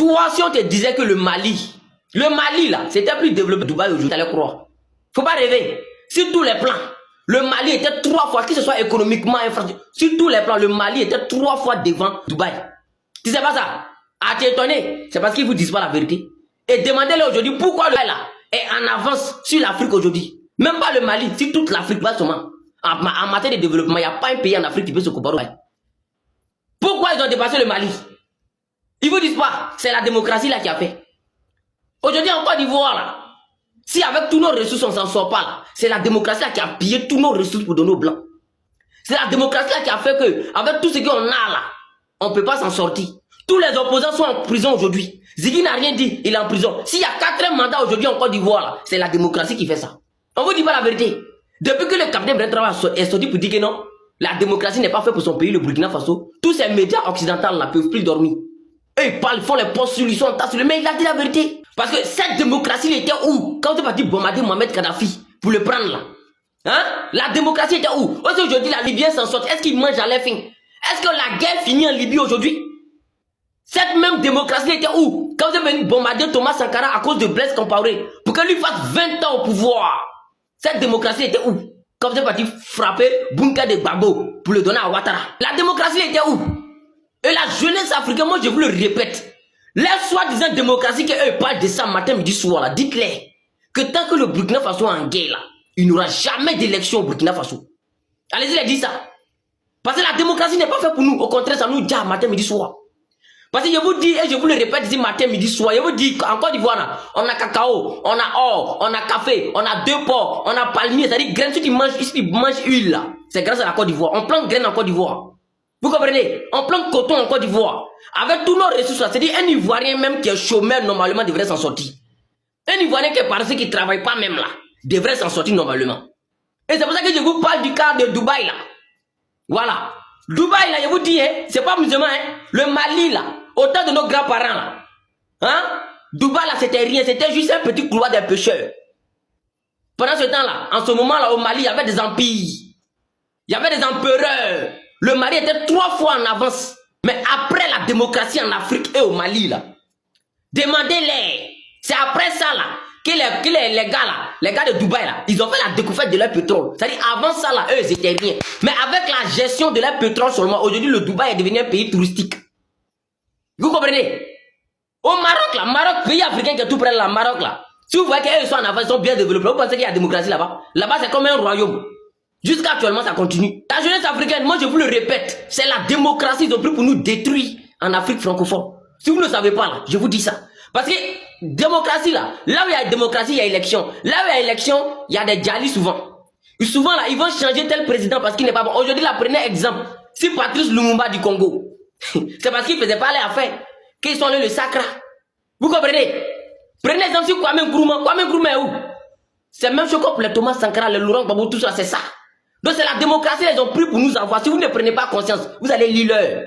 Toi, si on te disait que le Mali là, c'était plus développé que Dubaï aujourd'hui, tu allais croire. Faut pas rêver. Sur tous les plans, le Mali était 3 fois, que ce soit économiquement, sur tous les plans, le Mali était 3 fois devant Dubaï. Tu sais pas ça? Ah, t'es étonné? C'est parce qu'ils vous disent pas la vérité. Et demandez-leur aujourd'hui pourquoi le Mali là est en avance sur l'Afrique aujourd'hui. Même pas le Mali, sur toute l'Afrique, pas seulement. En matière de développement, il n'y a pas un pays en Afrique qui peut se comparer au Mali. Pourquoi ils ont dépassé le Mali? Ils vous disent pas, c'est la démocratie là qui a fait. Aujourd'hui en Côte d'Ivoire là, si avec tous nos ressources on s'en sort pas là, c'est la démocratie là qui a pillé tous nos ressources pour donner aux blancs. C'est la démocratie là qui a fait que, avec tout ce qu'on a là, on ne peut pas s'en sortir. Tous les opposants sont en prison aujourd'hui. Ziggy n'a rien dit, il est en prison. S'il y a 4 mandats aujourd'hui en Côte d'Ivoire là, c'est la démocratie qui fait ça. On vous dit pas la vérité. Depuis que le capitaine Brentrava est sorti pour dire que non, la démocratie n'est pas faite pour son pays, le Burkina Faso, tous ces médias occidentaux là peuvent plus dormir. Eux, ils parlent, ils font les postes sur lui, ils sont en tas sur lui, mais il a dit la vérité. Parce que cette démocratie, elle était où? Quand tu es parti bombarder Mohamed Kadhafi pour le prendre là. Hein? La démocratie était où? Aujourd'hui, la Libyen s'en sort. Est-ce qu'ils mangent à leur faim? Est-ce que la guerre finit en Libye aujourd'hui? Cette même démocratie était où? Quand vous êtes venu bombarder Thomas Sankara à cause de Blaise Compaoré, pour que lui fasse 20 ans au pouvoir. Cette démocratie était où? Quand vous êtes parti frapper Bunka de Gbagbo pour le donner à Ouattara. La démocratie était où? Et la jeunesse africaine, moi je vous le répète, les soi-disant démocratie qu'eux parlent de ça matin, midi, soir là, dites-leur que tant que le Burkina Faso est en guerre là, il n'y aura jamais d'élection au Burkina Faso. Allez-y les dire ça. Parce que la démocratie n'est pas faite pour nous, au contraire ça nous dit matin, midi, soir. Parce que je vous dis, et je vous le répète ici matin, midi, soir, je vous dis, en Côte d'Ivoire, on a cacao, on a or, on a café, on a 2 porcs, on a palmier, c'est-à-dire graines, ceux qui mangent ici, ils mangent huile là. C'est grâce à la Côte d'Ivoire. On plante graines en Côte d'Ivoire. Vous comprenez? On plante coton en Côte d'Ivoire. Avec tous nos ressources là, c'est-à-dire un Ivoirien même qui est chômeur normalement devrait s'en sortir. Un Ivoirien qui est parti, qui ne travaille pas même là, devrait s'en sortir normalement. Et c'est pour ça que je vous parle du cas de Dubaï là. Voilà. Dubaï là, je vous dis, hein, c'est pas musulman, hein. Le Mali là, autant de nos grands-parents là. Hein? Dubaï là, c'était rien, c'était juste un petit couloir des pêcheurs. Pendant ce temps là, en ce moment là, au Mali, il y avait des empires. Il y avait des empereurs. Le Mali était 3 fois en avance. Mais après la démocratie en Afrique et au Mali là, demandez-les. C'est après ça là que les gars là, les gars de Dubaï là, ils ont fait la découverte de leur pétrole. C'est-à-dire avant ça là, eux ils étaient rien. Mais avec la gestion de leur pétrole seulement, aujourd'hui le Dubaï est devenu un pays touristique. Vous comprenez? Au Maroc là, Maroc, pays africain qui est tout près de la Maroc là. Si vous voyez qu'eux sont en avance, ils sont bien développés, vous pensez qu'il y a la démocratie là-bas? Là-bas c'est comme un royaume. Jusqu'à actuellement, ça continue. La jeunesse africaine, moi je vous le répète, c'est la démocratie qu'ils ont pris pour nous détruire en Afrique francophone. Si vous ne le savez pas là, je vous dis ça. Parce que démocratie là où il y a démocratie, il y a élection. Là où il y a élection, il y a des djalis souvent. Et souvent là, ils vont changer tel président parce qu'il n'est pas bon. Aujourd'hui, là, prenez exemple. Si Patrice Lumumba du Congo, c'est parce qu'il faisait pas les affaires qu'ils sont allés le sacre. Vous comprenez? Prenez exemple sur Kwame Nkrumah. Kwame Nkrumah est où? C'est même chose pour les Thomas Sankara, les Laurent Gbagbo, tout ça, c'est ça. Donc c'est la démocratie, ils ont pris pour nous avoir. Si vous ne prenez pas conscience, vous allez lire l'heure.